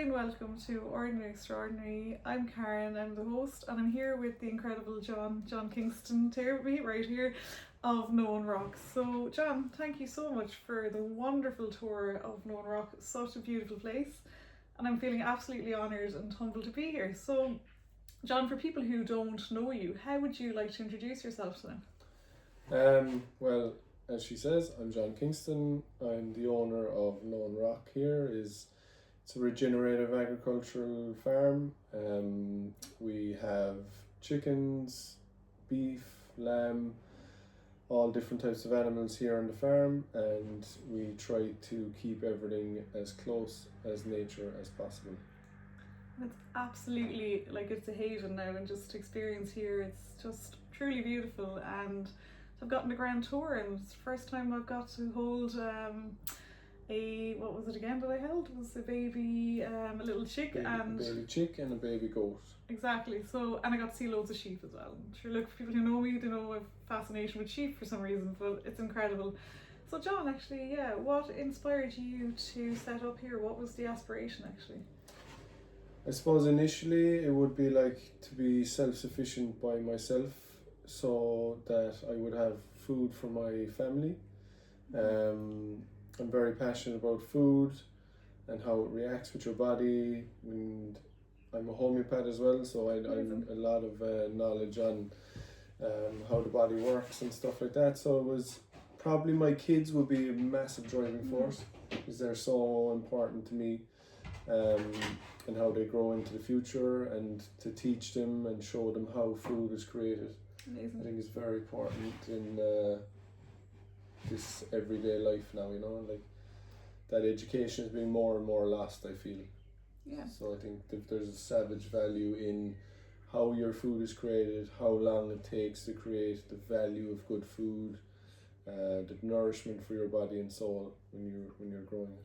and welcome to Ordinary Extraordinary. I'm Karen, I'm the host, and I'm here with the incredible John Kingston right here of Nowenrock. So John, thank you so much for the wonderful tour of Nowenrock. Such a beautiful place, and I'm feeling absolutely honoured and humbled to be here. So John, for people who don't know you, how would you like to introduce yourself to them? Well, as she says, I'm John Kingston. I'm the owner of Nowenrock here. It's a regenerative agricultural farm. We have chickens, beef, lamb, all different types of animals here on the farm, and we try to keep everything as close as nature as possible. It's absolutely, it's a haven now, and just to experience here, it's just truly beautiful. And I've gotten a grand tour, and it's the first time I've got to hold what was it again that I held? It was a baby, a little chick, a baby chick and a baby goat. Exactly. So, and I got to see loads of sheep as well. I'm sure, look, for people who know me, they know I have a fascination with sheep for some reason, but it's incredible. So John, actually, what inspired you to set up here? What was the aspiration actually? I suppose initially it would be to be self-sufficient by myself, so that I would have food for my family. I'm very passionate about food and how it reacts with your body, and I'm a homeopath as well, so I'm a lot of knowledge on how the body works and stuff like that. So it was probably my kids would be a massive driving force, because they're so important to me, and how they grow into the future, and to teach them and show them how food is created. Amazing. I think it's very important in this everyday life now, that education is being more and more lost, I feel. Yeah. So I think that there's a savage value in how your food is created, how long it takes to create, the value of good food, the nourishment for your body and soul when you're growing it.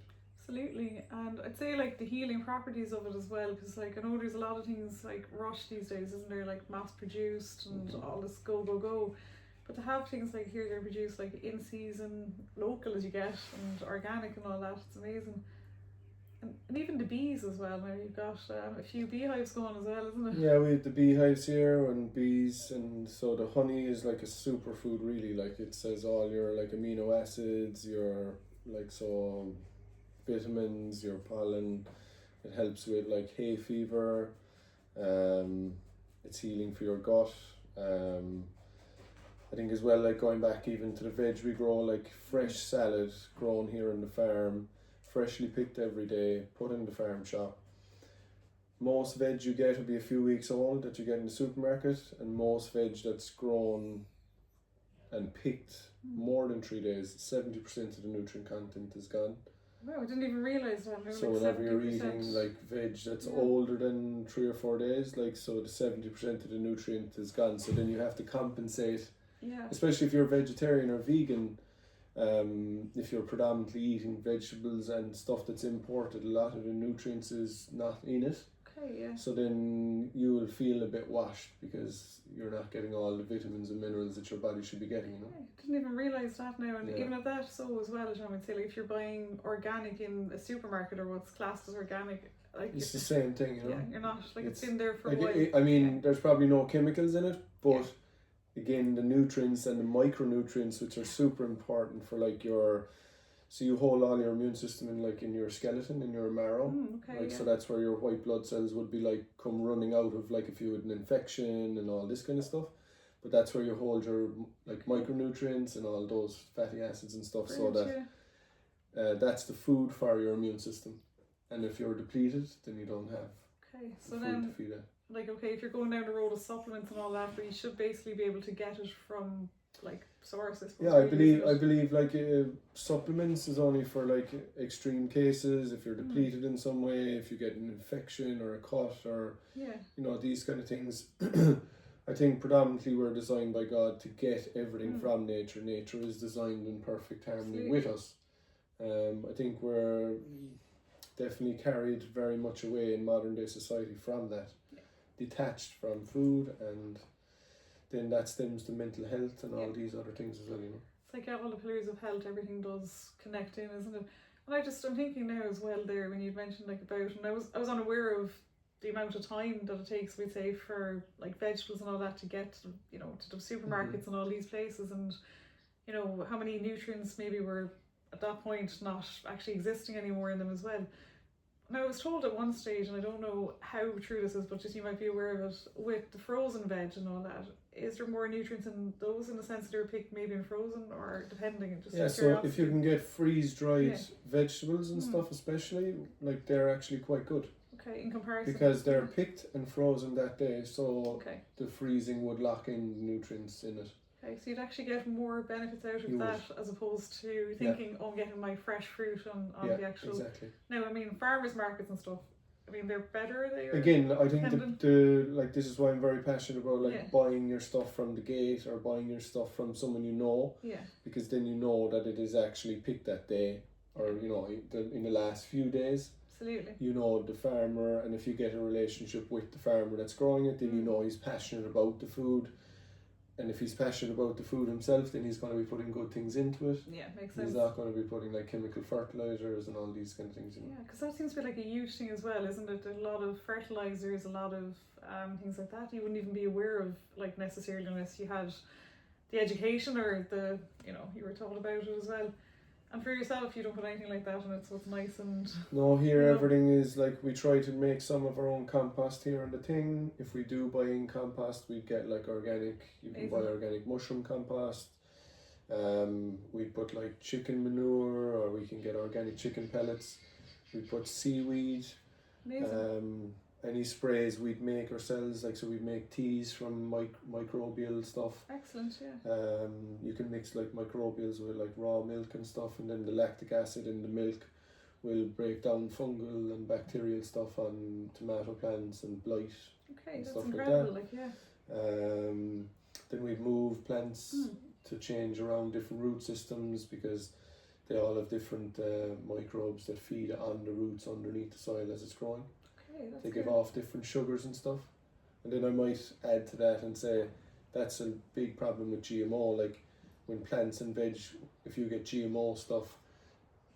Absolutely. And I'd say the healing properties of it as well, because I know there's a lot of things rushed these days, isn't there, mass produced and all this go. But to have things here, they're produced in season, local as you get, and organic and all that, it's amazing. And even the bees as well. Now you've got a few beehives going as well, isn't it? Yeah, we have the beehives here and bees, and so the honey is like a superfood really. It says all your amino acids, your vitamins, your pollen. It helps with hay fever. It's healing for your gut. I think as well, going back even to the veg we grow, fresh salad grown here on the farm, freshly picked every day, put in the farm shop. Most veg you get will be a few weeks old that you get in the supermarket, and most veg that's grown and picked more than 3 days, 70% of the nutrient content is gone. Wow, I didn't even realise that. So whenever you're eating veg that's older than 3 or 4 days, so the 70% of the nutrient is gone. So then you have to compensate. Yeah. Especially if you're vegetarian or vegan, if you're predominantly eating vegetables and stuff that's imported, a lot of the nutrients is not in it. Okay, yeah. So then you will feel a bit washed because you're not getting all the vitamins and minerals that your body should be getting, I didn't even realise that now, and even at that, so as well, I would say, if you're buying organic in a supermarket or what's classed as organic, it's the same thing, Yeah, you're not, it's been there for a while. I mean, there's probably no chemicals in it, but again, the nutrients and the micronutrients, which are super important for so you hold all your immune system in your skeleton, in your marrow. So that's where your white blood cells would be come running out of if you had an infection and all this kind of stuff. But that's where you hold your micronutrients and all those fatty acids and stuff. Brilliant, so that that's the food for your immune system. And if you're depleted, then you don't have so food then, to feed it. If you're going down the road of supplements and all that, but you should basically be able to get it from source, I suppose. Yeah, I believe supplements is only for extreme cases, if you're depleted in some way, if you get an infection or a cut or these kind of things. I think predominantly we're designed by God to get everything from nature. Nature is designed in perfect harmony with us. I think we're definitely carried very much away in modern day society from that. Detached from food, and then that stems to mental health and all these other things as well, It's all the pillars of health, everything does connect in, isn't it? And I'm thinking now as well there when you mentioned like about, and I was unaware of the amount of time that it takes, we'd say, for like vegetables and all that to get, you know, to the supermarkets and all these places, and you know how many nutrients maybe were at that point not actually existing anymore in them as well. Now, I was told at one stage, and I don't know how true this is, but just you might be aware of it, with the frozen veg and all that, is there more nutrients in those in the sense that they're picked maybe in frozen, or depending? Just so if you can get freeze-dried vegetables and stuff especially, like they're actually quite good. Okay, in comparison. Because they're picked and frozen that day, so the freezing would lock in nutrients in it. Okay, so you'd actually get more benefits out of that as opposed to thinking, oh, I'm getting my fresh fruit on the actual. Exactly. Now, I mean, farmers markets and stuff, I mean, they're better. Again, I think the like this is why I'm very passionate about like buying your stuff from the gate or buying your stuff from someone you know. Yeah. Because then you know that it is actually picked that day, or you know, in the last few days. Absolutely. You know the farmer, and if you get a relationship with the farmer that's growing it, then you know he's passionate about the food. And if he's passionate about the food himself, then he's going to be putting good things into it. Yeah, makes sense. He's not going to be putting like chemical fertilizers and all these kind of things in it. Yeah, because that seems to be like a huge thing as well, isn't it? A lot of fertilizers, a lot of things like that. You wouldn't even be aware of, like, necessarily unless you had the education or the, you know, you were told about it as well. And for yourself, you don't put anything like that in it, so it's nice. And no, here everything is like, we try to make some of our own compost here on the thing. If we do buy in compost, we get like organic. You can buy organic mushroom compost. We put like chicken manure, or we can get organic chicken pellets. We put seaweed. Amazing. Any sprays we'd make ourselves, like, so we'd make teas from microbial stuff. Excellent, yeah. You can mix like microbials with like raw milk and stuff, and then the lactic acid in the milk will break down fungal and bacterial stuff on tomato plants and blight. Okay, and that's stuff incredible, like that. Then we'd move plants to change around different root systems, because they all have different microbes that feed on the roots underneath the soil as it's growing. They give off different sugars and stuff. And then I might add to that and say that's a big problem with GMO. Like when plants and veg, if you get GMO stuff,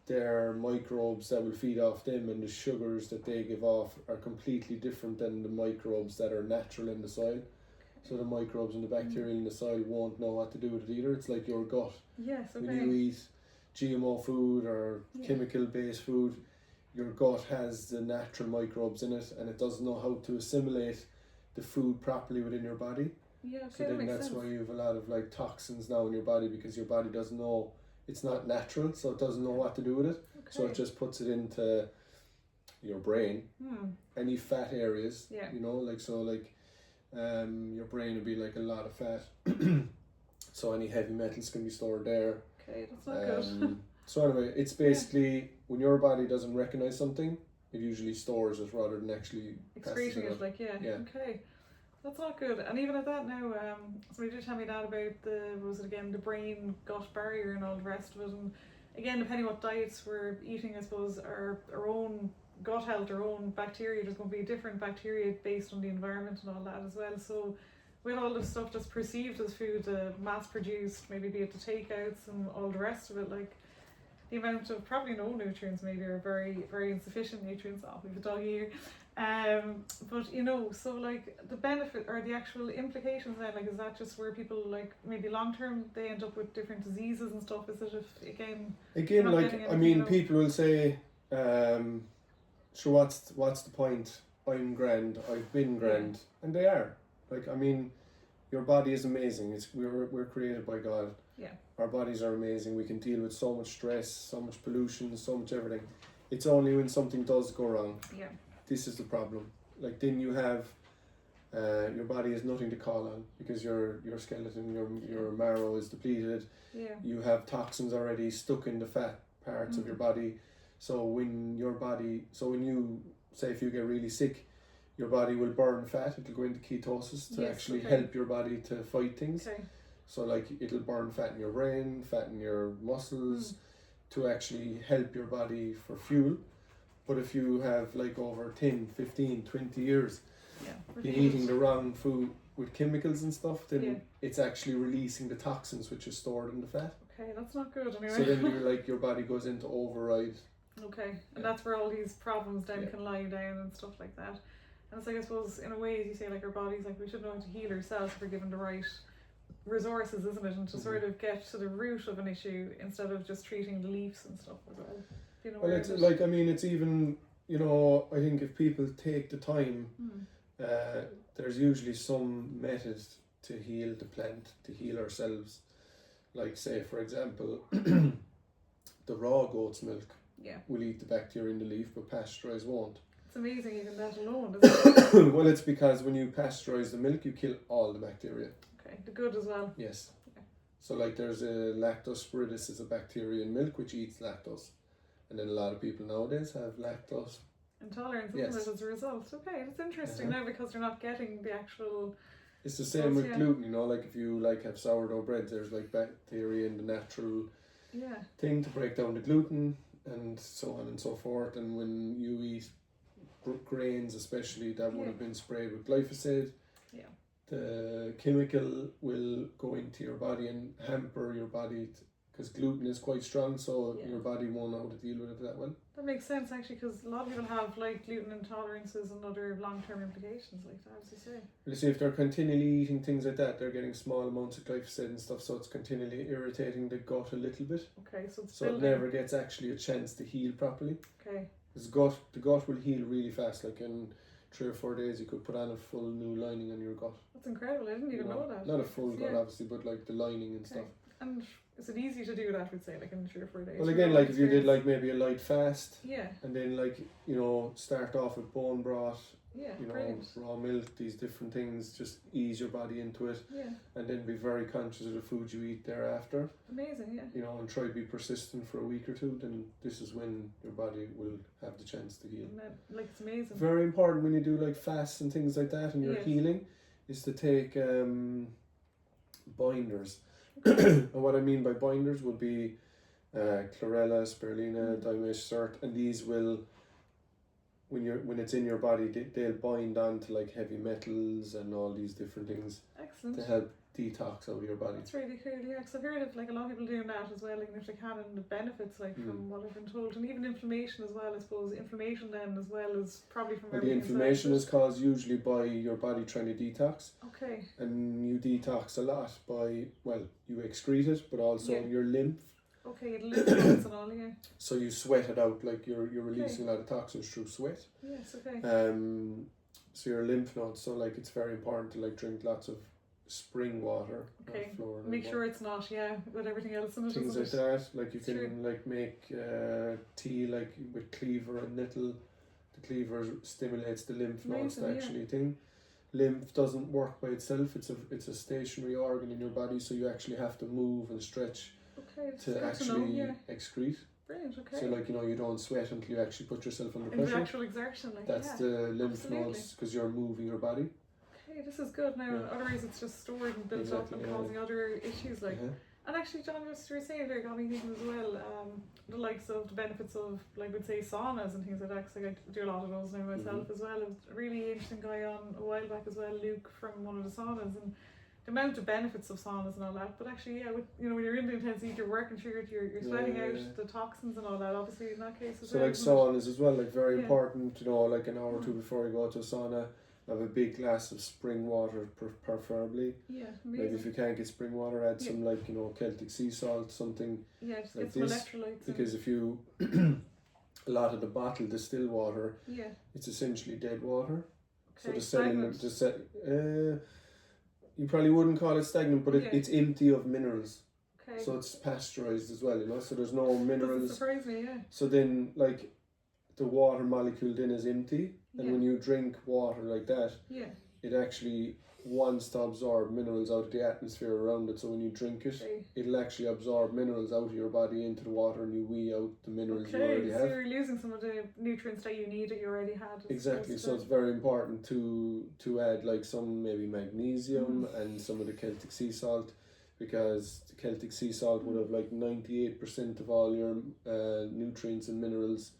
there are microbes that will feed off them, and the sugars that they give off are completely different than the microbes that are natural in the soil. So the microbes and the bacteria in the soil won't know what to do with it either. It's like your gut. Yes, okay. When you eat GMO food or chemical based food, your gut has the natural microbes in it, and it doesn't know how to assimilate the food properly within your body. Yeah, so then that's why you have a lot of like toxins now in your body, because your body doesn't know, it's not natural, so it doesn't know what to do with it. So it just puts it into your brain, any fat areas, you know, like, so like your brain would be like a lot of fat. So any heavy metals can be stored there. Okay, that's not good. So anyway, it's basically when your body doesn't recognize something, it usually stores it rather than actually excreting it. Like, okay, that's not good. And even at that now, somebody did tell me that about the brain gut barrier and all the rest of it. And again, depending what diets we're eating, I suppose our own gut health, our own bacteria, there's going to be different bacteria based on the environment and all that as well. So with all the stuff that's perceived as food, mass produced, maybe be it the takeouts and all the rest of it, like, the amount of probably no nutrients maybe, or very, very insufficient nutrients. Oh, we have a doggy here. But you know, so like the benefit or the actual implications then, like, is that just where people, like, maybe long term they end up with different diseases and stuff? Is it if again like, I mean, you know, people will say, so what's the point? I'm grand, I've been grand, and they are. Like, I mean, your body is amazing. We're created by God. Yeah. Our bodies are amazing. We can deal with so much stress, so much pollution, so much everything. It's only when something does go wrong. Yeah. This is the problem. Like, then you have your body has nothing to call on, because your skeleton, your marrow is depleted. Yeah. You have toxins already stuck in the fat parts of your body. So when you say, if you get really sick, your body will burn fat. It'll go into ketosis to actually help your body to fight things. Okay. So like, it'll burn fat in your brain, fat in your muscles, to actually help your body for fuel. But if you have like over 10, 15, 20 years been eating the wrong food with chemicals and stuff, then it's actually releasing the toxins which are stored in the fat. Okay, that's not good anyway. So then your body goes into override Okay, and Yeah. that's where all these problems then Yeah. can lie down and stuff like that. And it's like, I suppose, in a way, as you say, like our bodies, like we should know how to heal ourselves if we're given the right resources, isn't it? And to sort of get to the root of an issue instead of just treating the leaves and stuff as well. You know, Well, it's like, I mean, it's even, you know, I think if people take the time, there's usually some method to heal the plant, to heal ourselves. Like, say, for example, the raw goat's milk will eat the bacteria in the leaf, but pasteurised won't. It's amazing even that alone, isn't it? Well, it's because when you pasteurize the milk, you kill all the bacteria. Okay, the good as well. Yes. Yeah. So like there's a lactosporidium is a bacteria in milk which eats lactose. And then a lot of people nowadays have lactose intolerance, isn't it, as a result? Okay, it's interesting now because they're not getting the actual... It's the same with gluten, you know, like if you like have sourdough bread, there's like bacteria in the natural thing to break down the gluten and so on and so forth. And when you eat grains especially that would have been sprayed with glyphosate, the chemical will go into your body and hamper your body because gluten is quite strong, so your body won't know how to deal with it that well. That makes sense actually, because a lot of people have like gluten intolerances and other long-term implications like that, as you say. You see, if they're continually eating things like that, they're getting small amounts of glyphosate and stuff, so it's continually irritating the gut a little bit. Okay, so it's it never gets actually a chance to heal properly. Okay. Because the gut will heal really fast, like in 3 or 4 days you could put on a full new lining on your gut. That's incredible, I didn't even know that. Not a full gut obviously, but like the lining and stuff. And is it easy to do that, we'd say, like in 3 or 4 days? Well, again, like if you did like maybe a light fast, yeah, and then like, you know, start off with bone broth, yeah, you know, brilliant. raw milk, these different things, just ease your body into it, and then be very conscious of the food you eat thereafter. Amazing, yeah. You know, and try to be persistent for a week or two, then this is when your body will have the chance to heal. Like, it's amazing. Very important when you do like fasts and things like that and you're healing, is to take binders. And what I mean by binders would be chlorella, spirulina, dimethoate, and these will, when it's in your body, they'll bind on to like heavy metals and all these different things. Excellent. To help detox out of your body. That's really cool, yeah, because I've heard of like a lot of people doing that as well, like if they can, and the benefits, like from what I've been told, and even inflammation as well, I suppose. Inflammation then as well is probably from the inflammation is caused usually by your body trying to detox. Okay. And you detox a lot by, well, you excrete it, but also your lymph. Okay, lymph nodes and all, yeah. So you sweat it out, like you're releasing a lot of toxins through sweat. Yes, okay. So your lymph nodes, so like it's very important to like drink lots of spring water. Okay. Make sure it's not, with everything else in it. Things like that, like you can like make tea like with cleaver and nettle. The cleaver stimulates the lymph nodes to actually thing. Lymph doesn't work by itself. It's a stationary organ in your body, so you actually have to move and stretch to actually excrete. Brilliant, okay. So like, you know, you don't sweat until you actually put yourself under pressure. The actual exertion, like that's the lymph nodes, because you're moving your body. Okay, this is good now. Otherwise it's just stored and built up and causing other issues like. And actually, John, what you were saying there got me thinking as well, the likes of the benefits of, like, we'd say saunas and things like that, because I do a lot of those now myself as well. There was a really interesting guy on a while back as well, Luke, from one of the saunas, and the amount of benefits of saunas and all that. But actually, with, you know, when you're in the intense heat, you're working through it, you're sweating out the toxins and all that, obviously, in that case as well. So like saunas as well, like very important, you know, like an hour or two before you go to a sauna, have a big glass of spring water, preferably. Yeah, amazing. Maybe if you can't get spring water, add some, like, you know, Celtic sea salt, something just like get some electrolytes. Because if you, a lot of the bottled distilled water, it's essentially dead water. Okay, so you probably wouldn't call it stagnant, but it's empty of minerals. Okay. So it's pasteurized as well, you know, so there's no minerals. Doesn't surprise me, So then, like, the water molecule then is empty, and when you drink water like that, it actually wants to absorb minerals out of the atmosphere around it. So when you drink it, it'll actually absorb minerals out of your body into the water, and you wee out the minerals you already have. So you're losing some of the nutrients that you need that you already had. Exactly. So it's very important to add like some maybe magnesium and some of the Celtic sea salt, because the Celtic sea salt would have like 98% of all your nutrients and minerals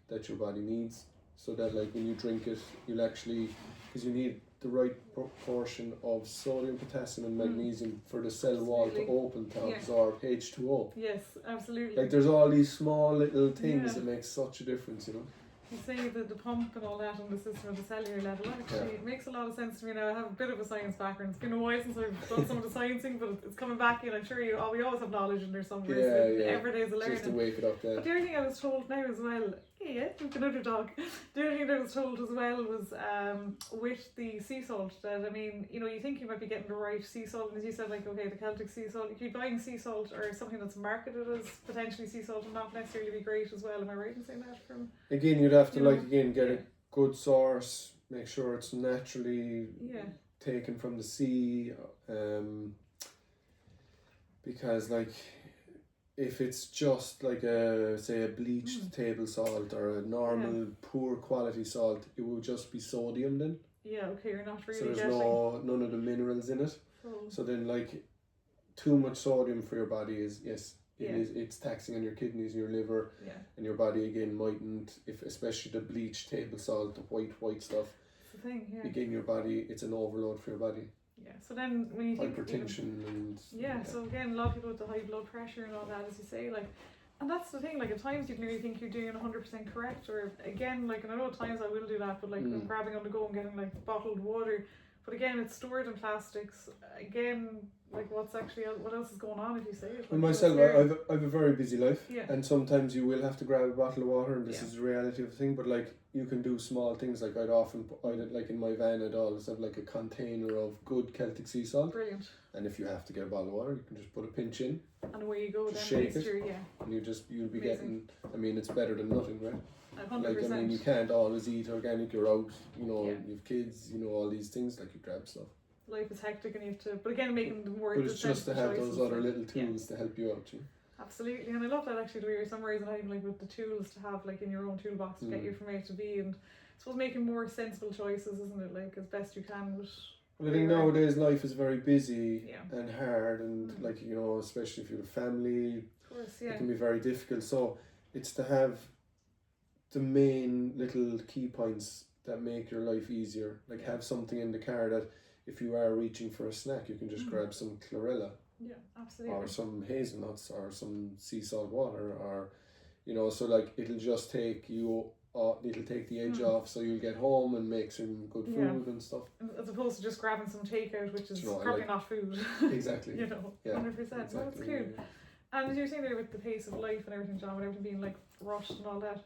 that your body needs. So that like when you drink it, you'll actually, because you need the right proportion of sodium, potassium and magnesium for the cell wall to open to absorb H2O. Yes, absolutely. Like there's all these small little things that make such a difference, you know. You say that the pump and all that on the system at the cellular level, actually, it makes a lot of sense to me now. I have a bit of a science background. It's been a while since I've done some of the sciencing, but it's coming back in. I'm sure we always have knowledge in there somewhere. Every day is a learning. Just to wake it up then. But the other thing I was told now as well, another dog. The other thing that I was told as well was with the sea salt that, I mean, you know, you think you might be getting the right sea salt, and as you said, like, okay, the Celtic sea salt, you could be buying sea salt or something that's marketed as potentially sea salt and not necessarily be great as well. Am I right in saying that? Again, you'd have to get a good source, make sure it's naturally taken from the sea, because like if it's just like a bleached table salt or a normal poor quality salt, it will just be sodium then. Yeah, okay, you're not really so there's getting none of the minerals in it. So then like too much sodium for your body is it's taxing on your kidneys and your liver, and your body again mightn't, if especially the bleached table salt, the white stuff. That's the thing, again, your body, it's an overload for your body. Yeah, so then when you think hypertension and so again, a lot of people with the high blood pressure and all that, as you say, like, and that's the thing, like at times you can really think you're doing 100% correct, or again, like, and I know at times I will do that, but like I'm grabbing on the go and getting like bottled water, but again, it's stored in plastics. Again, like what else is going on if you say it? Well, myself, I've a very busy life, and sometimes you will have to grab a bottle of water, and this is the reality of the thing. But like you can do small things. Like like in my van, I'd always have like a container of good Celtic sea salt. Brilliant. And if you have to get a bottle of water, you can just put a pinch in. And away you go. Then shake it, and you'll be getting. I mean, it's better than nothing, right? 100%. Like, I mean, you can't always eat organic. You're out, you know. You have kids, you know, all these things. Like you grab stuff. Life is hectic and you have to, but again, making them more. But it's just to have those other little tools to help you out. You know? Absolutely, and I love that actually the way you're summarising that, even like with the tools to have like in your own toolbox to get you from A to B, and I suppose making more sensible choices, isn't it? Like as best you can. Well, I think nowadays life is very busy and hard, and like, you know, especially if you have a family, of course, it can be very difficult. So it's to have the main little key points that make your life easier. Like have something in the car that if you are reaching for a snack, you can just grab some chlorella. Yeah, absolutely. Or some hazelnuts or some sea salt water, or, you know, so like it'll just take you, it'll take the edge off, so you'll get home and make some good food and stuff. As opposed to just grabbing some takeout, which is probably not food. Exactly. You know, 100%. Exactly. No, that's cool. Yeah. And as you were saying there with the pace of life and everything, John, with everything being like rushed and all that,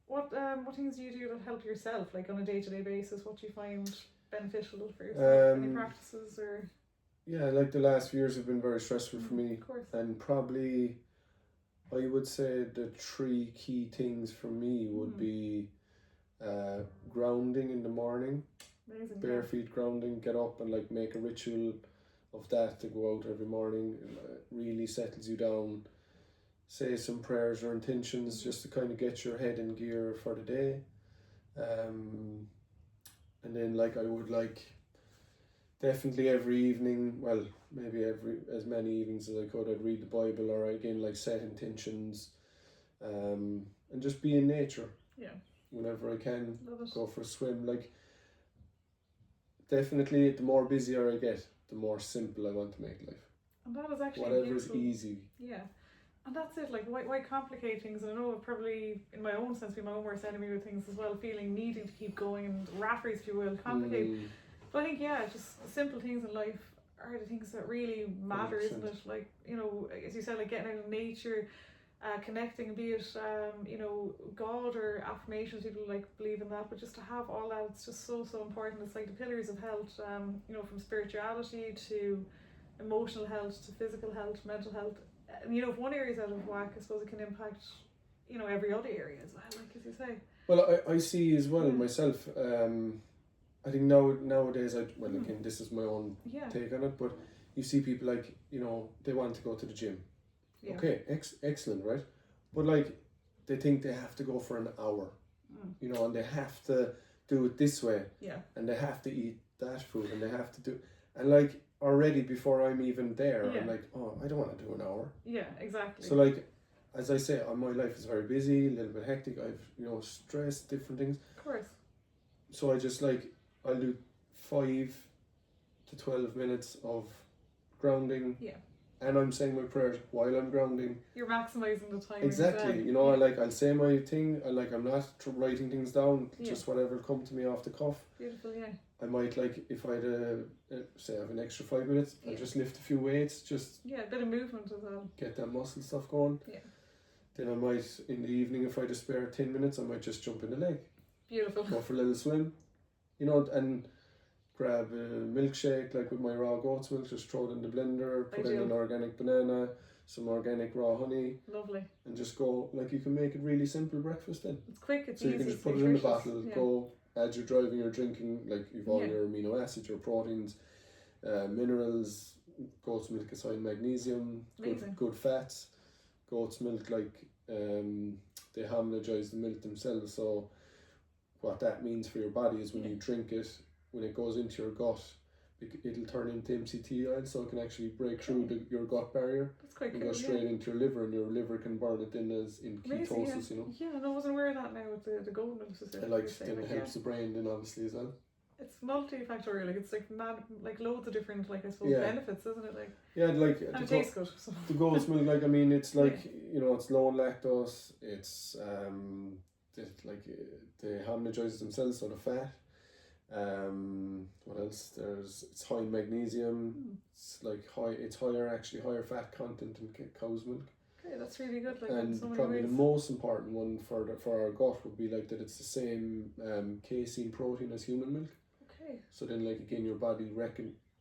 what things do you do that help yourself, like on a day-to-day basis? What do you find beneficial for yourself? Any practices or? Yeah, like the last few years have been very stressful for me, of course. And probably I would say the 3 key things for me would be grounding in the morning. Amazing, bare feet grounding, get up and like make a ritual of that to go out every morning. It really settles you down. Say some prayers or intentions just to kind of get your head in gear for the day. And then like I would like definitely every evening, well maybe as many evenings as I could, I'd read the Bible, or again like set intentions, and just be in nature. Yeah. Whenever I can, go for a swim. Like definitely the more busier I get, the more simple I want to make life. And that is actually whatever is easy. Yeah. And that's it, like why complicate things? And I know probably in my own sense, my own worst enemy with things as well, feeling needing to keep going and rat race, if you will, complicate. But I think, just the simple things in life are the things that really matter, 100%. Isn't it? Like, you know, as you said, like getting out in nature, connecting, be it, you know, God or affirmations, people like believe in that, but just to have all that, it's just so important. It's like the pillars of health, you know, from spirituality to emotional health to physical health, mental health. And you know, if one area is out of whack, I suppose it can impact, you know, every other area as well, like as you say. Well, I see as well myself, I think nowadays, again, this is my own take on it, but you see people like, you know, they want to go to the gym. Yeah. Okay, excellent, right? But like, they think they have to go for an hour, you know, and they have to do it this way. Yeah. And they have to eat that food, and they have to do, and like, already before I'm even there, I'm like, oh, I don't want to do an hour. Yeah, exactly. So like, as I say, my life is very busy, a little bit hectic. I've, you know, stress, different things. Of course. So I just like, I'll do 5 to 12 minutes of grounding. Yeah. And I'm saying my prayers while I'm grounding. You're maximising the time. Exactly. You know, I'll say my thing. I'm not writing things down. Just whatever come to me off the cuff. Beautiful. Yeah. I might if I had say I have an extra 5 minutes, I'll just lift a few weights. Just a bit of movement as well. Get that muscle stuff going. Yeah. Then I might in the evening, if I just spare 10 minutes, I might just jump in the lake. Beautiful. Go for a little swim. You know, and grab a milkshake like with my raw goat's milk, just throw it in the blender, put in an organic banana, some organic raw honey. Lovely. And just go, you can make it really simple breakfast then. It's quick, it's easy. So you can just put it in the bottle, go, as you're driving, you're drinking, you've all your amino acids, your proteins, minerals, goat's milk is high in magnesium, good fats. Goat's milk, they homogenize the milk themselves, so what that means for your body is when you drink it, when it goes into your gut, it'll turn into MCT oil, so it can actually break through your gut barrier. That's quite cool. And go straight into your liver, and your liver can burn it in ketosis. You know. Yeah, I wasn't aware of that now with the goat milk specifically. And it helps the brain then obviously as well. It's multifactorial. It's loads of different I suppose benefits, isn't it? And it tastes good. So. The goat's milk, it's you know, it's low in lactose. It's they homogenize themselves, so the fat. What else? It's high in magnesium. It's higher fat content in cow's milk. Okay, that's really good. And so probably the most important one for our gut would be that it's the same casein protein as human milk. Okay. So then again your body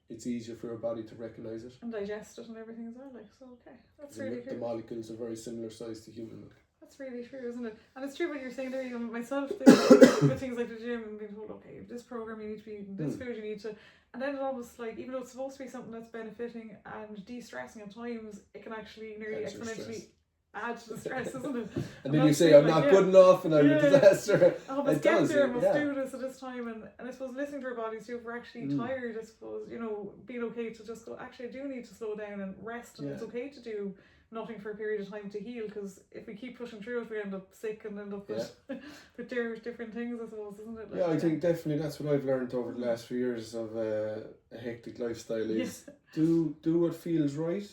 it's easier for your body to recognize it and digest it and everything as well. So okay, that's really good. The molecules are very similar size to human milk. That's really true, isn't it? And it's true what you're saying there. You know, myself, with things like the gym and being told, okay, this program you need to be eating, this food you need to, and then it almost even though it's supposed to be something that's benefiting and de-stressing at times, it can actually nearly exponentially add to the stress, isn't it? And then you say, I'm not good enough and I'm a disaster. I must get there, I must do this at this time. And I suppose listening to our bodies too, if we're actually tired, I suppose, you know, being okay to just go, actually I do need to slow down and rest, and it's okay to do nothing for a period of time to heal, because if we keep pushing through it, we end up sick and end up with different things, I suppose, isn't it? I think definitely that's what I've learned over the last few years of a hectic lifestyle is do what feels right.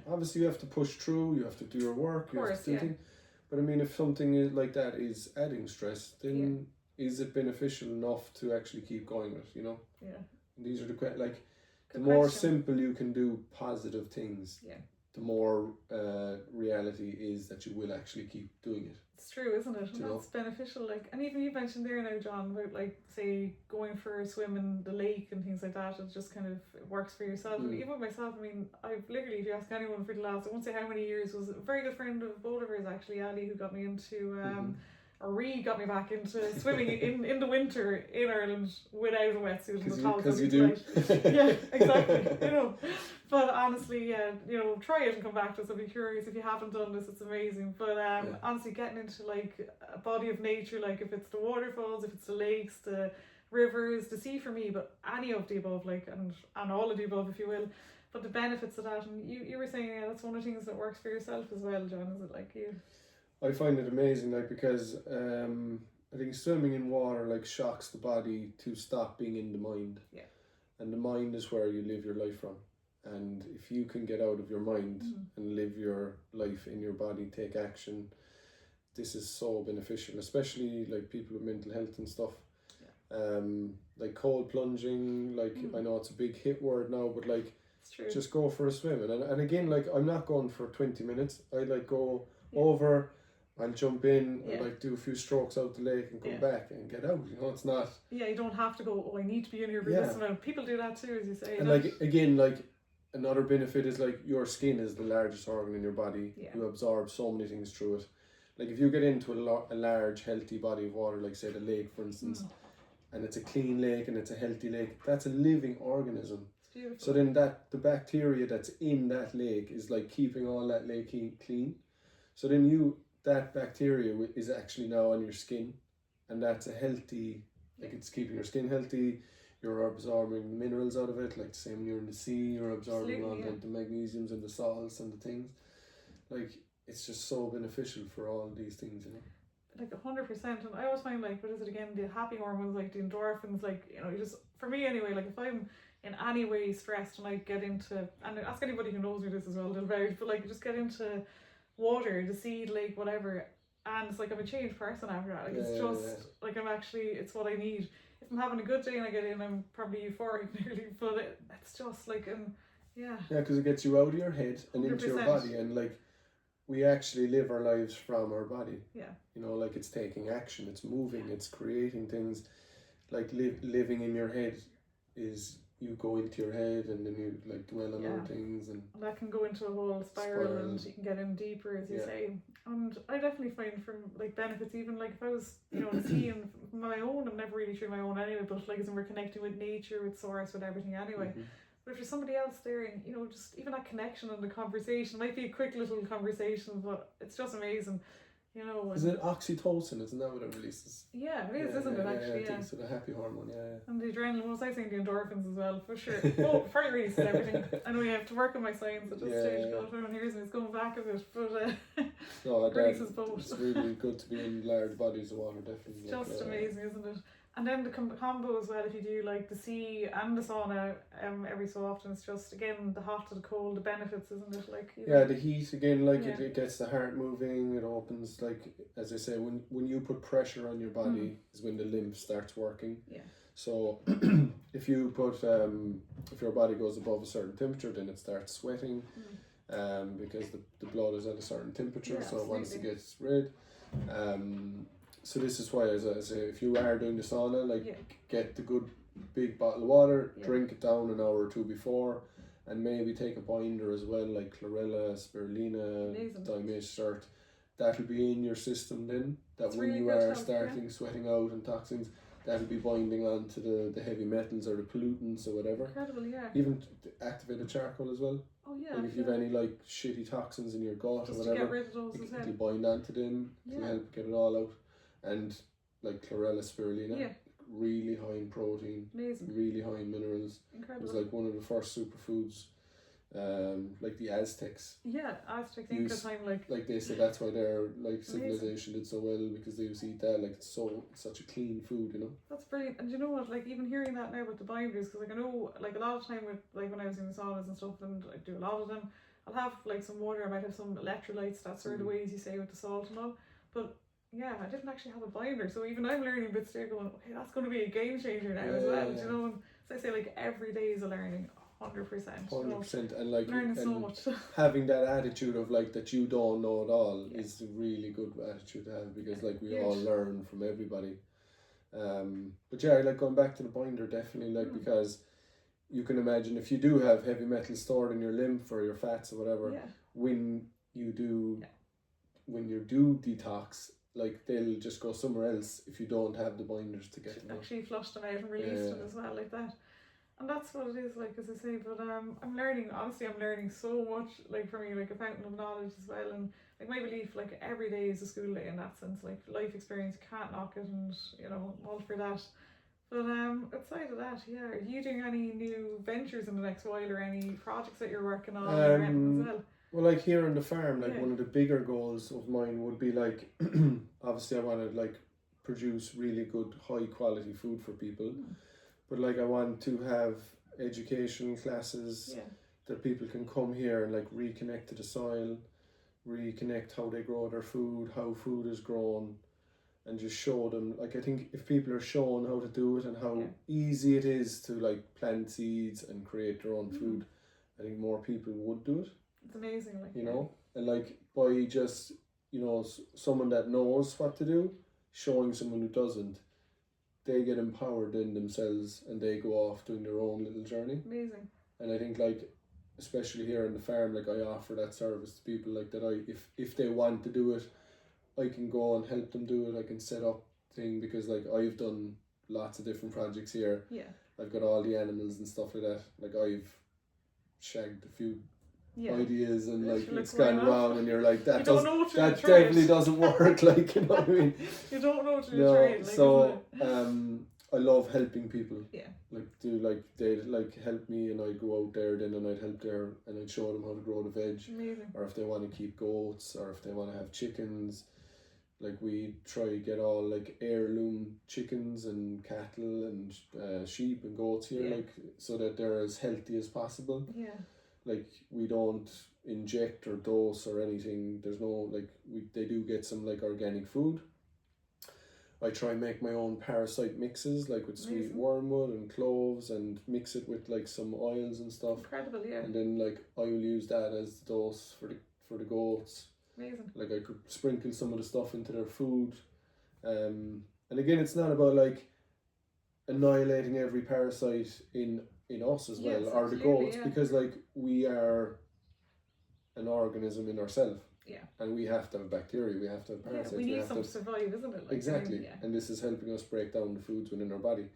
Obviously you have to push through, you have to do your work, you have to do things. But I mean, if something like that is adding stress, then is it beneficial enough to actually keep going with, you know? Yeah. And these are the more simple you can do positive things. Yeah. The more reality is that you will actually keep doing it. It's true, isn't it? And that's beneficial. And even you mentioned there now, John, about say going for a swim in the lake and things like that. It just kind of works for yourself. And even myself, I mean, I've literally, if you ask anyone for the last, I won't say how many years, was a very good friend of both of ours actually, Ali, who got me into got me back into swimming in the winter in Ireland without a wetsuit and the towels. Because you do. Yeah, exactly. You know, but honestly, you know, try it and come back to us. I'll be curious if you haven't done this. It's amazing. But honestly, getting into a body of nature, if it's the waterfalls, if it's the lakes, the rivers, the sea for me, but any of the above, and all of the above, if you will. But the benefits of that, and you were saying that's one of the things that works for yourself as well, John. Is it you? I find it amazing, because I think swimming in water shocks the body to stop being in the mind. Yeah. And the mind is where you live your life from. And if you can get out of your mind and live your life in your body, take action, this is so beneficial, especially people with mental health and stuff. Yeah. Cold plunging, I know it's a big hit word now, but it's true. Just go for a swim. And again, I'm not going for 20 minutes. I go over. I'll jump in and do a few strokes out the lake and come back and get out. You know, it's not. Yeah, you don't have to go. Oh, I need to be in here for this amount. People do that too, as you say. And again, another benefit is your skin is the largest organ in your body. Yeah. You absorb so many things through it. If you get into a large, healthy body of water, say the lake, for instance, and it's a clean lake and it's a healthy lake, that's a living organism. It's beautiful. So then the bacteria that's in that lake is keeping all that lake clean. So then that bacteria is actually now on your skin, and that's a healthy, it's keeping your skin healthy. You're absorbing minerals out of it, the same when you're in the sea, you're absorbing all the magnesiums and the salts and the things. It's just so beneficial for all these things, you know. like 100%. And I always find like, what is it again? The happy hormones, like the endorphins, like, you know, you just, for me anyway, like if I'm in any way stressed and I get into, and ask anybody who knows me this as well, they'll vouch, but like just get into water, the sea, lake, whatever, and it's like I'm a changed person after that. Like it's just like I'm actually, it's what I need. If I'm having a good day and I get in, I'm probably euphoric nearly, but it's just like yeah, because it gets you out of your head and 100%. into your body, and like we actually live our lives from our body. Yeah, you know, like it's taking action, it's moving, it's creating things. Like living in your head is, you go into your head and then you like dwell on other things, and that can go into a whole spiral. And you can get in deeper, as you say. And I definitely find from like benefits, even like if I was, you know, seeing my own, I'm never really sure my own anyway, but like as we're connecting with nature, with source, with everything anyway. But if there's somebody else there, and you know, just even that connection and the conversation, might be a quick little conversation, but it's just amazing. You know, is it oxytocin? Isn't that what it releases? Yeah, it is, isn't it? Actually, I think so. The happy hormone, And the adrenaline. Well, I was saying the endorphins as well, for sure. Oh, before you release everything, I know you have to work on my science at this stage. God, everyone hears me, it's going back a bit, but no, releases both. It's really good to be in large bodies of water, definitely. It's just amazing, isn't it? And then the combo as well, if you do like the sea and the sauna every so often, it's just, again, the hot to the cold, the benefits, isn't it? Like, the heat, again, like it gets the heart moving, it opens, like, as I say, when you put pressure on your body is when the lymph starts working. Yeah. So if you put, if your body goes above a certain temperature, then it starts sweating, because the blood is at a certain temperature, so once it gets red. So this is why, as I say, if you are doing the sauna, like get the good big bottle of water, drink it down an hour or two before, and maybe take a binder as well, like chlorella, spirulina, dimethyl. That'll be in your system then. That when you are starting sweating out and toxins, that'll be binding onto the heavy metals or the pollutants or whatever. Incredible, yeah. Even activated charcoal as well. Oh yeah. Like if you have any like shitty toxins in your gut or whatever, to get rid of those it'll bind onto them to help get it all out. And like chlorella, spirulina, really high in protein, really high in minerals. Incredible. It was like one of the first superfoods, like the Aztecs. Yeah, Aztecs Inca time, like they said that's why their like civilization did so well, because they used to eat that, like it's such a clean food, you know. That's brilliant. And you know what, like even hearing that now with the binders, because like I know like a lot of time with like when I was in the saunas and stuff, and I do a lot of them, I'll have like some water, I might have some electrolytes, that sort of ways you say with the salt and all, but yeah, I didn't actually have a binder, so even I'm learning bits there going, okay, that's going to be a game changer now as well, you know. And so I say like every day is a learning, 100%. 100%, and like learning so much. Having that attitude of like that you don't know it all is a really good attitude to have, because like we all learn from everybody. But yeah, like going back to the binder, definitely, like because you can imagine if you do have heavy metal stored in your lymph or your fats or whatever, when you do detox, like they'll just go somewhere else if you don't have the binders to get them actually flush them out and release them as well, like that. And that's what it is, like, as I say. But I'm learning, honestly, I'm learning so much, like for me, like a fountain of knowledge as well. And like my belief, like every day is a school day in that sense, like life experience, you can't knock it, and you know, all for that. But outside of that, are you doing any new ventures in the next while, or any projects that you're working on or anything as well? Well, like here on the farm, like one of the bigger goals of mine would be like, obviously I want to like produce really good high quality food for people, but like I want to have education classes that people can come here and like reconnect to the soil, reconnect how they grow their food, how food is grown, and just show them. Like I think if people are shown how to do it and how easy it is to like plant seeds and create their own food, I think more people would do it. It's amazing, like, you know, and like by just, you know, someone that knows what to do, showing someone who doesn't, they get empowered in themselves and they go off doing their own little journey. Amazing. And I think like, especially here on the farm, like I offer that service to people, like that if they want to do it, I can go and help them do it. I can set up thing, because like I've done lots of different projects here. Yeah. I've got all the animals and stuff like that. Like I've shagged a few ideas and like it's gone wrong, and you're like that definitely doesn't work, like, you know what I mean. You don't know what you're trying, like, so I love helping people, like they like help me, and I'd go out there then and I'd help there and I'd show them how to grow the veg. Amazing. Or if they want to keep goats, or if they want to have chickens, Like we try get all like heirloom chickens and cattle and sheep and goats here, like so that they're as healthy as possible. Yeah. Like we don't inject or dose or anything. There's no like they do get some like organic food. I try and make my own parasite mixes, like with sweet wormwood and cloves, and mix it with like some oils and stuff. Incredible, yeah. And then like I will use that as the dose for the goats. Amazing. Like I could sprinkle some of the stuff into their food. And again, it's not about like annihilating every parasite in us as well, or the goats, because like we are an organism in ourselves. Yeah. And we have to have bacteria, we have to have parasites. We need some to survive, isn't it? Like, exactly. And this is helping us break down the foods within our body.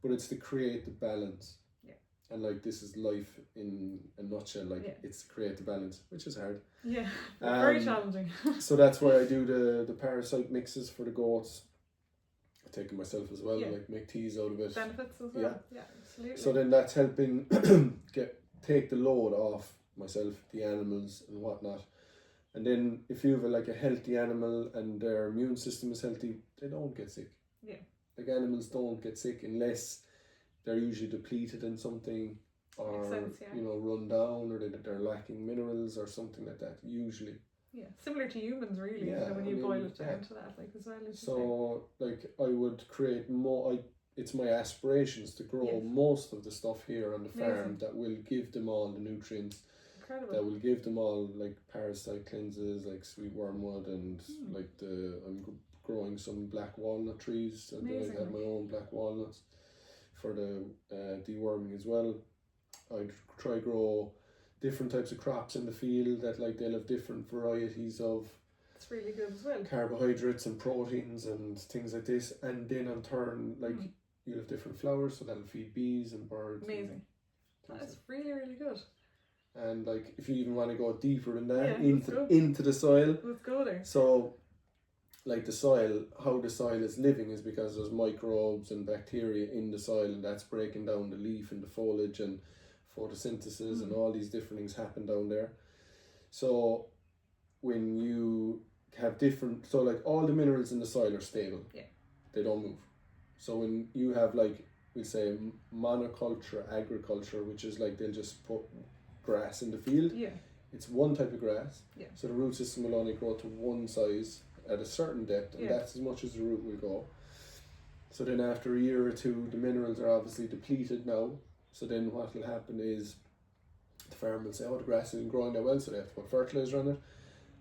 But it's to create the balance. Yeah. And like this is life in a nutshell, like it's to create the balance, which is hard. Yeah. Very challenging. So that's why I do the parasite mixes for the goats. I take it myself as well, like make teas out of it. Benefits as well. Yeah, absolutely. So then that's helping take the load off myself, the animals and whatnot. And then if you have like a healthy animal and their immune system is healthy, they don't get sick. Yeah. Like animals don't get sick unless they're usually depleted in something, or run down, or they're lacking minerals or something like that. Usually. Yeah, similar to humans, really. Yeah, when you boil it down to that, like as well. So like I would create more. It's my aspirations to grow most of the stuff here on the farm that will give them all the nutrients. Incredible. That will give them all like parasite cleanses, like sweet wormwood, and like I'm growing some black walnut trees, and I have my own black walnuts for the deworming as well. I try grow different types of crops in the field that like they'll have different varieties of. It's really good as well. Carbohydrates and proteins and things like this, and then in turn like you'll have different flowers, so that'll feed bees and birds. Amazing. That's really, really good. And like if you even want to go deeper than that, into the soil. Let's go there. So like the soil, how the soil is living is because there's microbes and bacteria in the soil, and that's breaking down the leaf and the foliage, and photosynthesis and all these different things happen down there. So when you have so like all the minerals in the soil are stable. Yeah. They don't move. So when you have like, we say monoculture agriculture, which is like they'll just put grass in the field. Yeah. It's one type of grass. Yeah. So the root system will only grow to one size at a certain depth, and that's as much as the root will go. So then after a year or two, the minerals are obviously depleted now. So then what will happen is the farmer will say, oh, the grass isn't growing that well, so they have to put fertilizer on it.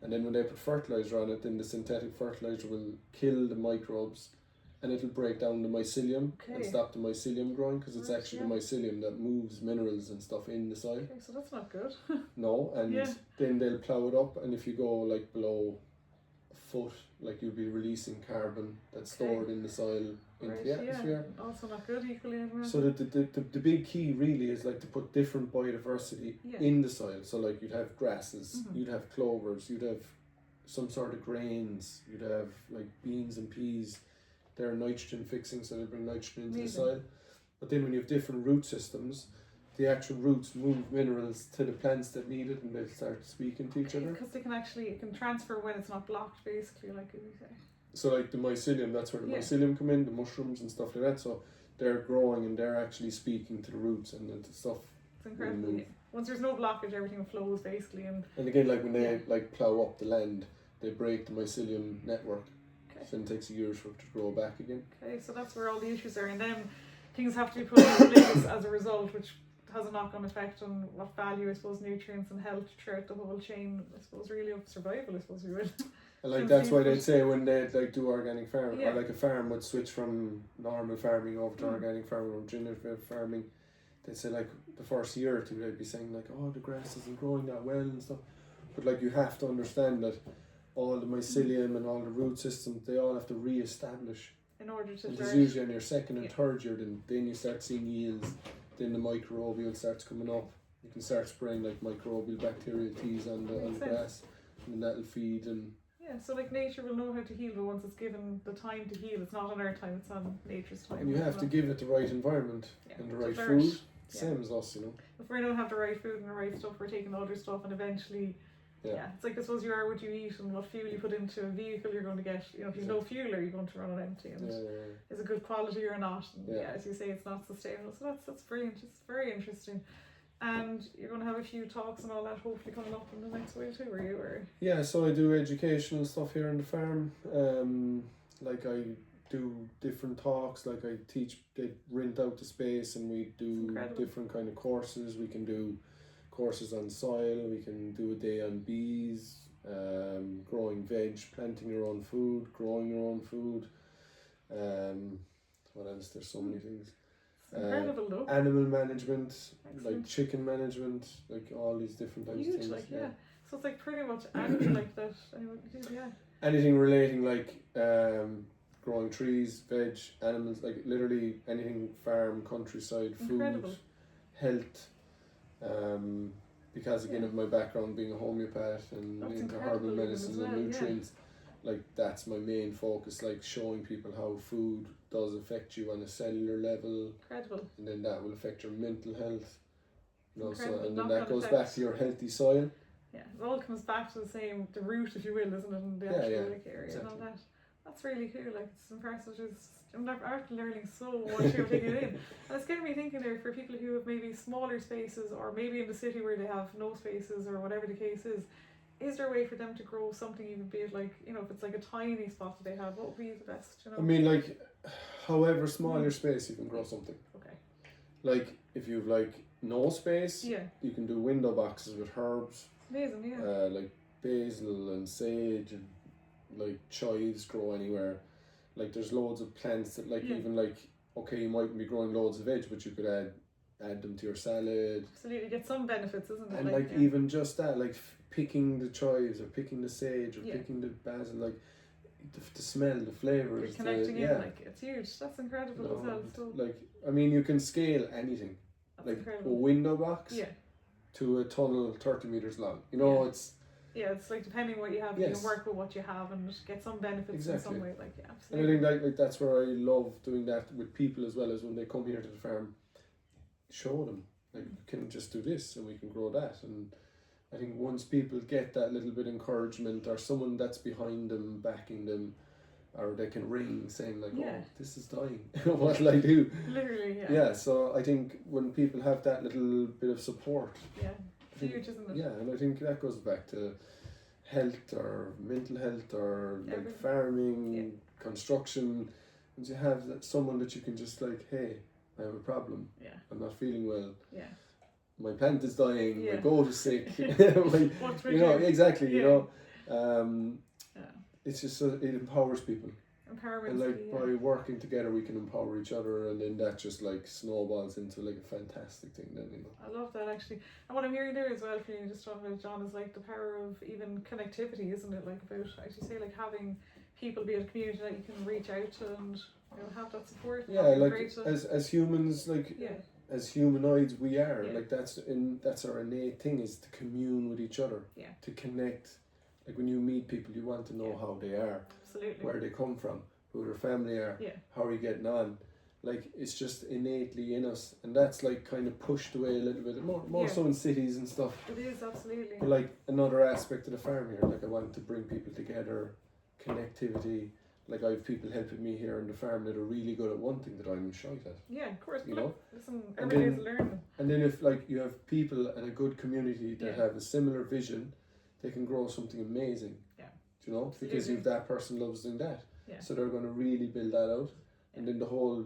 And then when they put fertilizer on it, then the synthetic fertilizer will kill the microbes, and it'll break down the mycelium and stop the mycelium growing, because it's actually the mycelium that moves minerals and stuff in the soil. Okay, so that's not good. No, and then they'll plough it up, and if you go like below a foot, like you'll be releasing carbon that's stored in the soil into the atmosphere. Yeah. Also not good equally. So the big key really is like to put different biodiversity in the soil. So like you'd have grasses, you'd have clovers, you'd have some sort of grains, you'd have like beans and peas. They're nitrogen fixing, so they bring nitrogen into the soil. But then when you have different root systems, the actual roots move minerals to the plants that need it, and they'll start speaking to each other. Because it can transfer when it's not blocked, basically, like you say. So like the mycelium, that's where the mycelium come in, the mushrooms and stuff like that. So they're growing and they're actually speaking to the roots, and then the stuff. It's incredible. Yeah. Once there's no blockage, everything flows basically. And again, like when they like plough up the land, they break the mycelium network. So then it takes years for it to grow back again. Okay, so that's where all the issues are, and then things have to be put in place as a result, which has a knock-on effect on what value, I suppose, nutrients and health throughout the whole chain, I suppose, really of survival, I suppose we would. And like that's why they'd say when they like do organic farming, or like a farm would switch from normal farming over to organic farming or regenerative farming, they'd say like the first year or two they'd be saying like, oh, the grass isn't growing that well and stuff. But like you have to understand that all the mycelium and all the root systems, they all have to re-establish in order to. It's usually on your second and third year, then you start seeing yields. Then the microbial starts coming up. You can start spraying like microbial bacterial teas on the grass, and that'll feed. And so like nature will know how to heal, but once it's given the time to heal, it's not on our time, it's on nature's time. And you have to give it the right environment and the right food. Same as us, you know. If we don't have the right food and the right stuff, we're taking other stuff, and eventually Yeah, it's like I suppose you are what you eat and what fuel you put into a vehicle you're going to get. You know, if you've no fuel, are you going to run it empty? And is it good quality or not? And as you say, it's not sustainable. So that's brilliant. It's very interesting. And you're going to have a few talks and all that hopefully coming up in the next way too, are you? Or? Yeah, so I do educational stuff here on the farm. Like I do different talks, like I teach, they rent out the space and we do different kind of courses. We can do courses on soil, we can do a day on bees, growing veg, planting your own food, growing your own food. What else? There's so many things. Incredible though. Animal management, like chicken management, like all these different types of things. Like, so it's like pretty much anything like that. Anything relating like growing trees, veg, animals, like literally anything farm, countryside, food, health. Because again of my background being a homeopath and into herbal medicine and nutrients, like that's my main focus, like showing people how food does affect you on a cellular level. And then that will affect your mental health. You know, so and then that goes back to your healthy soil. Yeah, it all comes back to the same, the root, if you will, isn't it, in the actual area and all that. That's really cool. Like it's impressive. I'm after learning so much here, taking it in, and it's getting me thinking there for people who have maybe smaller spaces, or maybe in the city where they have no spaces, or whatever the case is. Is there a way for them to grow something, even be it like, you know, if it's like a tiny spot that they have, what would be the best? You know? I mean, like, however small your space, you can grow something. Okay. Like if you've like no space, you can do window boxes with herbs. Amazing, like basil and sage and like chives grow anywhere. Like there's loads of plants that like even like, okay, you mightn't be growing loads of veg, but you could add them to your salad. Absolutely, get some benefits, isn't it? And like even just that, like picking the chives or picking the sage or picking the basil, like the smell, the flavours. You're connecting in, like it's huge. That's incredible as well. So. Like I mean, you can scale anything. That's like incredible. A window box to a tunnel 30 meters long. You know, it's. Yeah, it's like depending what you have, you can work with what you have and get some benefits in some way. Like absolutely. And I think like that's where I love doing that with people as well, as when they come here to the farm, show them like we can just do this and we can grow that. And I think once people get that little bit of encouragement or someone that's behind them, backing them, or they can ring saying like, oh, this is dying, what'll I do? Literally, Yeah, so I think when people have that little bit of support, huge, isn't it? Yeah, and I think that goes back to health or mental health or like farming, construction. And you have someone that you can just like, hey, I have a problem. I'm not feeling well. My plant is dying. My goat is sick. You know, exactly. You know, it's just it empowers people. And like by working together, we can empower each other, and then that just like snowballs into like a fantastic thing. Then I love that actually, and what I'm hearing there as well for you just talking about John is like the power of even connectivity, isn't it? Like about, as you say, like having people be a community that you can reach out to and have that support. Yeah, like as humans, like as humanoids, we are like that's our innate thing, is to commune with each other. To connect. Like when you meet people, you want to know how they are. Absolutely. Where they come from, who their family are, how are you getting on. Like it's just innately in us, and that's like kind of pushed away a little bit, more so in cities and stuff. It is, absolutely. But like another aspect of the farm here, like I want to bring people together, connectivity. Like I have people helping me here on the farm that are really good at one thing that I'm shy at. Yeah, of course. You know? Listen, everybody's learning. And then if like you have people and a good community that have a similar vision, they can grow something amazing. You know, absolutely. Because if that person loves doing that, so they're going to really build that out, and then the whole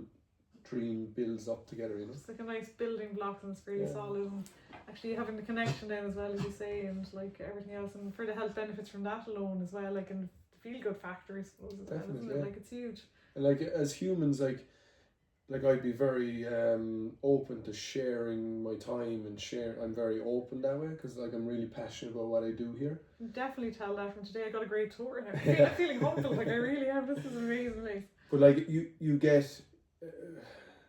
dream builds up together. You know, it's like a nice building block, and it's really solid. And actually having the connection then as well, as you say, and like everything else, and for the health benefits from that alone as well, like and the feel good factor, I suppose, as well, isn't it? Like it's huge. And like as humans, like I'd be very open to sharing my time and share. I'm very open that way because like I'm really passionate about what I do here. Definitely tell that from today. I got a great tour and I'm feeling humbled. Like I really am. This is an amazing place. But like you get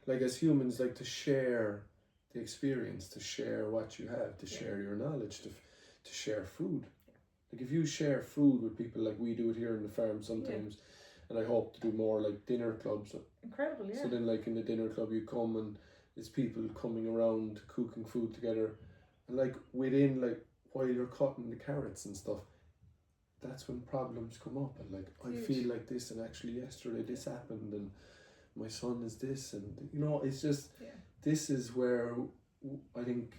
like as humans, like to share the experience, to share what you have, to share your knowledge, to share food. Like if you share food with people, like we do it here in the farm sometimes. And I hope to do more like dinner clubs. Incredible, So then like in the dinner club you come and there's people coming around cooking food together. And like within like while you're cutting the carrots and stuff, that's when problems come up, and like I feel like this, and actually yesterday this happened, and my son is this, and you know, it's just this is where I think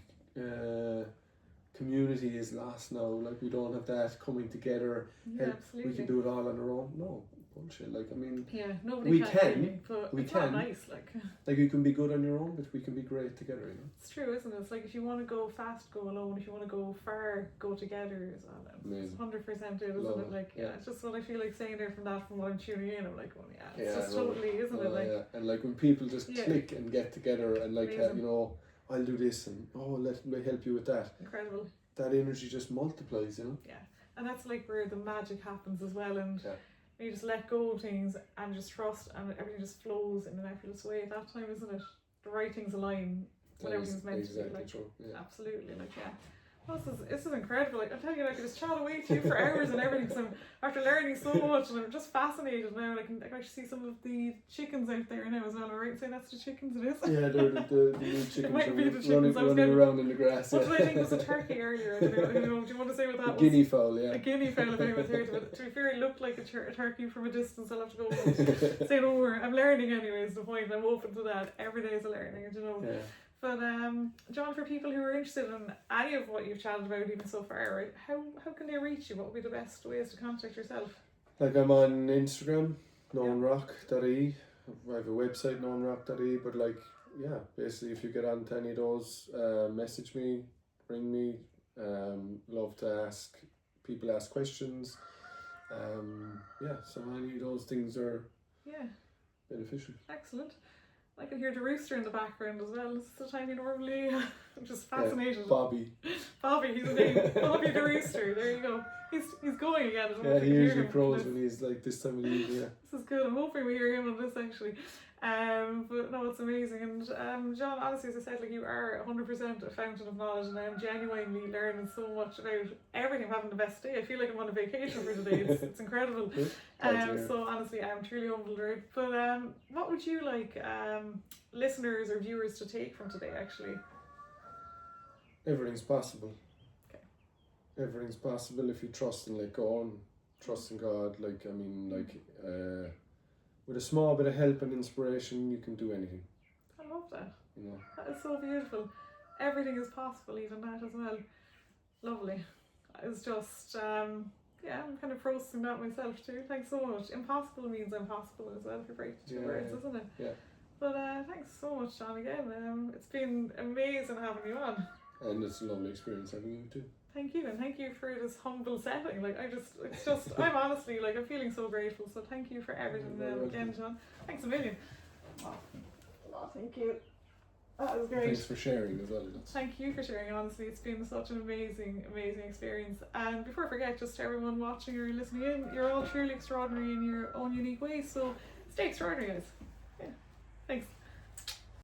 community is lost now. Like we don't have that coming together. Absolutely. We can do it all on our own. No bullshit. Like I mean, nobody we can. Really, but we it's can. not nice. Like you can be good on your own, but we can be great together. You know. It's true, isn't it? It's like if you want to go fast, go alone. If you want to go far, go together. As well. It's 100% it, isn't it? Like it's just what I feel like saying there from what I'm tuning in. I'm like, it's just totally, isn't it? Like and like when people just click and get together and like you know, I'll do this and let me help you with that. Incredible. That energy just multiplies, you know. Yeah, and that's like where the magic happens as well, and you just let go of things and just trust, and everything just flows in an effortless way at that time, isn't it? The right things align when everything's meant to be. Like, true. Yeah. Absolutely, like this is incredible. Like, I tell you, I could just chat away to you for hours and everything. So after learning so much, and I'm just fascinated now. I can actually see some of the chickens out there now as well. Am I right in saying that's the chickens? It is. Yeah, they're the new chickens. It might be the chickens. running around in the grass. What did I think was a turkey earlier? I don't know. Do you want to say what that was? Guinea fowl, yeah. A guinea fowl, if anyone's heard of it. To be fair, it looked like a turkey from a distance. I'll have to go and say no more. I'm learning anyways. The point. I'm open to that. Every day is a learning, you know. Yeah. But John, for people who are interested in any of what you've chatted about even so far, right, how can they reach you? What would be the best ways to contact yourself? Like I'm on Instagram, nowenrock.ie. I have a website, nowenrock.ie, but like, basically if you get on to any of those, message me, ring me. Love to ask questions. So any of those things are beneficial. Excellent. I can hear the rooster in the background as well. This is the time you normally. I'm just fascinated. Bobby, he's the name. Bobby the rooster. There you go. He's going again. I don't know if he you can usually hear him. crows when he's like this time of the evening. This is good. I'm hoping we hear him on this actually. But no, it's amazing. And John, honestly, as I said, like you are 100% a fountain of knowledge, and I'm genuinely learning so much about everything. I'm having the best day. I feel like I'm on a vacation for today. It's incredible. So honestly, I'm truly humbled, right? But what would you like listeners or viewers to take from today? Actually, everything's possible. Okay. Everything's possible if you trust and let go and trust in God. Like I mean, with a small bit of help and inspiration, you can do anything. I love that. You know. That is so beautiful. Everything is possible, even that as well. Lovely. It's just, I'm kind of processing that myself too. Thanks so much. Impossible means impossible as well, if you break the two words, isn't it? Yeah. But thanks so much, John, again. It's been amazing having you on. And it's a lovely experience having you too. Thank you, and thank you for this humble setting. Like I'm honestly, like, I'm feeling so grateful. So thank you for everything again, John. Thanks a million. Oh, thank you. That was great. Thanks for sharing as well. Thank you for sharing. Honestly, it's been such an amazing experience. And before I forget, just to everyone watching or listening in, you're all truly extraordinary in your own unique ways. So stay extraordinary, guys.